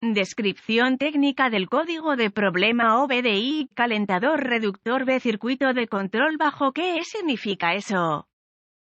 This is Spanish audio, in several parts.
Descripción técnica del código de problema OBDI, calentador reductor B, circuito de control bajo. ¿Qué significa eso?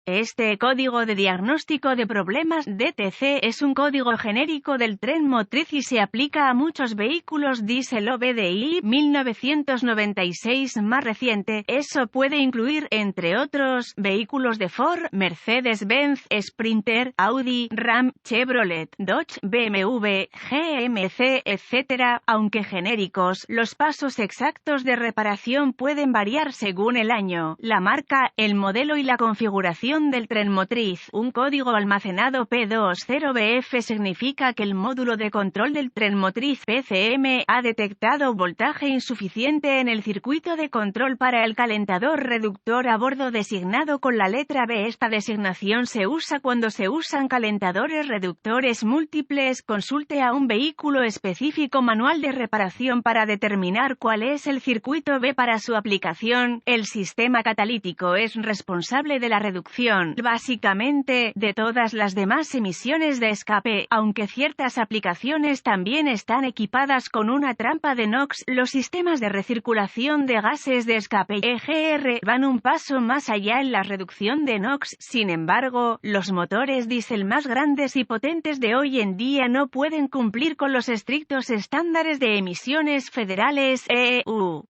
Este código de diagnóstico de problemas DTC es un código genérico del tren motriz y se aplica a muchos vehículos diésel OBDI 1996 más reciente. Eso puede incluir, entre otros, vehículos de Ford, Mercedes-Benz, Sprinter, Audi, Ram, Chevrolet, Dodge, BMW, GMC, etc. Aunque genéricos, los pasos exactos de reparación pueden variar según el año, la marca, el modelo y la configuración del tren motriz. Un código almacenado P20BF significa que el módulo de control del tren motriz PCM ha detectado voltaje insuficiente en el circuito de control para el calentador reductor a bordo designado con la letra B. Esta designación se usa cuando se usan calentadores reductores múltiples. Consulte a un vehículo específico manual de reparación para determinar cuál es el circuito B para su aplicación. El sistema catalítico es responsable de la reducción, básicamente, de todas las demás emisiones de escape, aunque ciertas aplicaciones también están equipadas con una trampa de NOx. Los sistemas de recirculación de gases de escape EGR van un paso más allá en la reducción de NOx. Sin embargo, los motores diésel más grandes y potentes de hoy en día no pueden cumplir con los estrictos estándares de emisiones federales EU.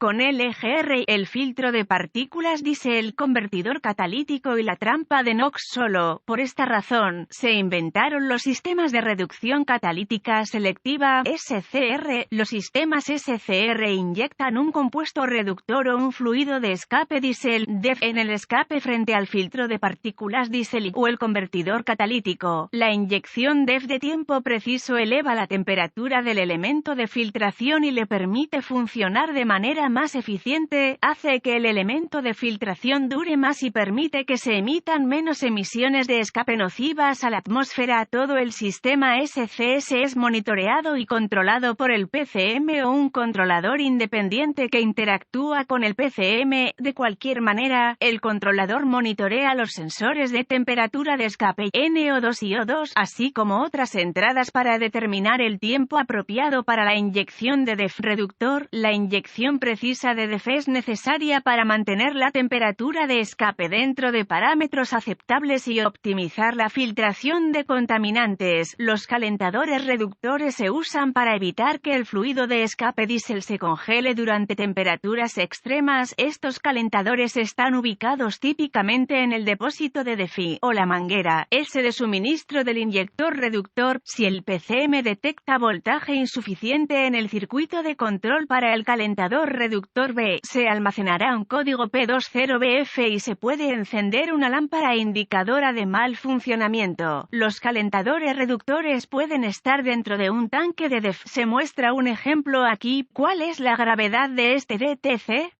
Con el EGR, el filtro de partículas diésel, convertidor catalítico y la trampa de NOx solo. Por esta razón, se inventaron los sistemas de reducción catalítica selectiva, SCR. Los sistemas SCR inyectan un compuesto reductor o un fluido de escape diésel, DEF, en el escape frente al filtro de partículas diésel o el convertidor catalítico. La inyección DEF de tiempo preciso eleva la temperatura del elemento de filtración y le permite funcionar de manera más eficiente, hace que el elemento de filtración dure más y permite que se emitan menos emisiones de escape nocivas a la atmósfera. Todo el sistema SCS es monitoreado y controlado por el PCM o un controlador independiente que interactúa con el PCM. De cualquier manera, el controlador monitorea los sensores de temperatura de escape NO2 y O2, así como otras entradas para determinar el tiempo apropiado para la inyección de DEF reductor. La inyección precisa de DEF es necesaria para mantener la temperatura de escape dentro de parámetros aceptables y optimizar la filtración de contaminantes. Los calentadores reductores se usan para evitar que el fluido de escape diésel se congele durante temperaturas extremas. Estos calentadores están ubicados típicamente en el depósito de DEF o la manguera S de suministro del inyector reductor. Si el PCM detecta voltaje insuficiente en el circuito de control para el calentador reductor B, se almacenará un código P20BF y se puede encender una lámpara indicadora de mal funcionamiento. Los calentadores reductores pueden estar dentro de un tanque de DEF. Se muestra un ejemplo aquí. ¿Cuál es la gravedad de este DTC?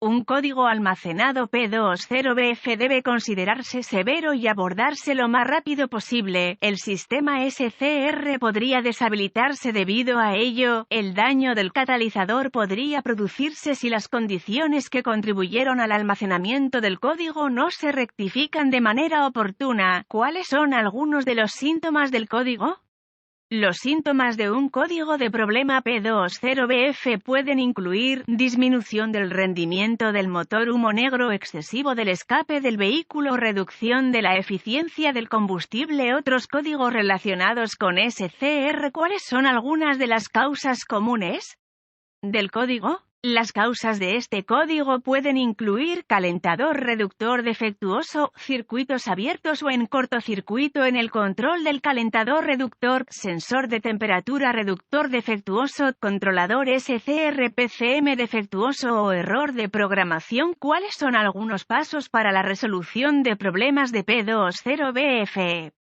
Un código almacenado P20BF debe considerarse severo y abordarse lo más rápido posible. El sistema SCR podría deshabilitarse debido a ello. El daño del catalizador podría producirse si las condiciones que contribuyeron al almacenamiento del código no se rectifican de manera oportuna. ¿Cuáles son algunos de los síntomas del código? Los síntomas de un código de problema P20BF pueden incluir disminución del rendimiento del motor, humo negro excesivo del escape del vehículo, reducción de la eficiencia del combustible. Otros códigos relacionados con SCR. ¿Cuáles son algunas de las causas comunes del código? Las causas de este código pueden incluir calentador reductor defectuoso, circuitos abiertos o en cortocircuito en el control del calentador reductor, sensor de temperatura reductor defectuoso, controlador SCR-PCM defectuoso o error de programación. ¿Cuáles son algunos pasos para la resolución de problemas de P20BF?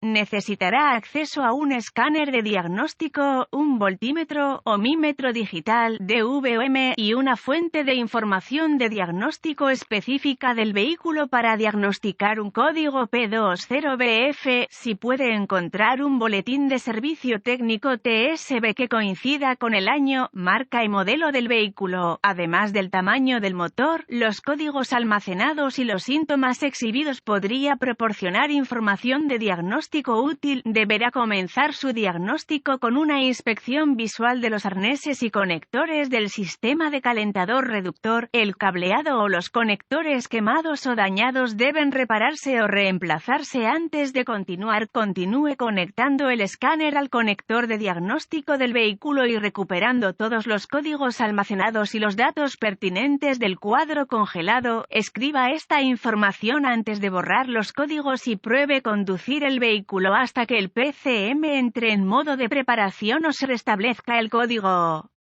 Necesitará acceso a un escáner de diagnóstico, un voltímetro, ohmímetro digital, DVOM, y una fuente de información de diagnóstico específica del vehículo para diagnosticar un código P20BF. Si puede encontrar un boletín de servicio técnico TSB que coincida con el año, marca y modelo del vehículo, además del tamaño del motor, los códigos almacenados y los síntomas exhibidos, podría proporcionar información de diagnóstico diagnóstico útil, deberá comenzar su diagnóstico con una inspección visual de los arneses y conectores del sistema de calentador reductor. El cableado o los conectores quemados o dañados deben repararse o reemplazarse antes de continuar. Continúe conectando el escáner al conector de diagnóstico del vehículo y recuperando todos los códigos almacenados y los datos pertinentes del cuadro congelado. Escriba esta información antes de borrar los códigos y pruebe conducir el vehículo hasta que el PCM entre en modo de preparación o se restablezca el código.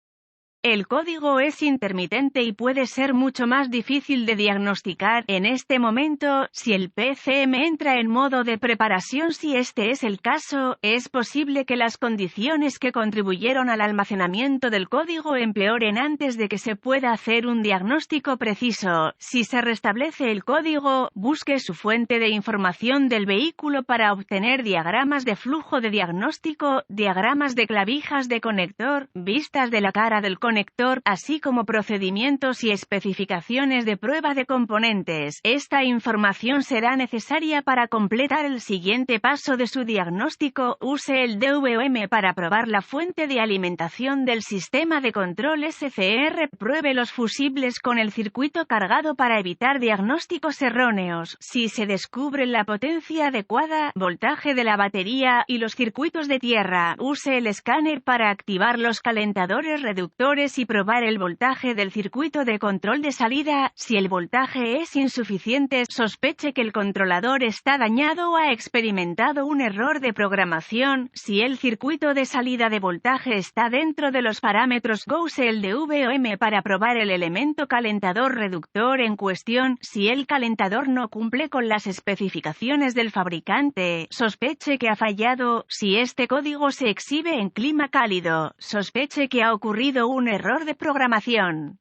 El código es intermitente y puede ser mucho más difícil de diagnosticar. En este momento, si el PCM entra en modo de preparación, si este es el caso, es posible que las condiciones que contribuyeron al almacenamiento del código empeoren antes de que se pueda hacer un diagnóstico preciso. Si se restablece el código, busque su fuente de información del vehículo para obtener diagramas de flujo de diagnóstico, diagramas de clavijas de conector, vistas de la cara del conector, así como procedimientos y especificaciones de prueba de componentes. Esta información será necesaria para completar el siguiente paso de su diagnóstico. Use el DVOM para probar la fuente de alimentación del sistema de control SCR. Pruebe los fusibles con el circuito cargado para evitar diagnósticos erróneos. Si se descubre la potencia adecuada, voltaje de la batería y los circuitos de tierra, use el escáner para activar los calentadores reductores y probar el voltaje del circuito de control de salida. Si el voltaje es insuficiente, sospeche que el controlador está dañado o ha experimentado un error de programación. Si el circuito de salida de voltaje está dentro de los parámetros, use el DVOM para probar el elemento calentador reductor en cuestión. Si el calentador no cumple con las especificaciones del fabricante, sospeche que ha fallado. Si este código se exhibe en clima cálido, sospeche que ha ocurrido un error de programación.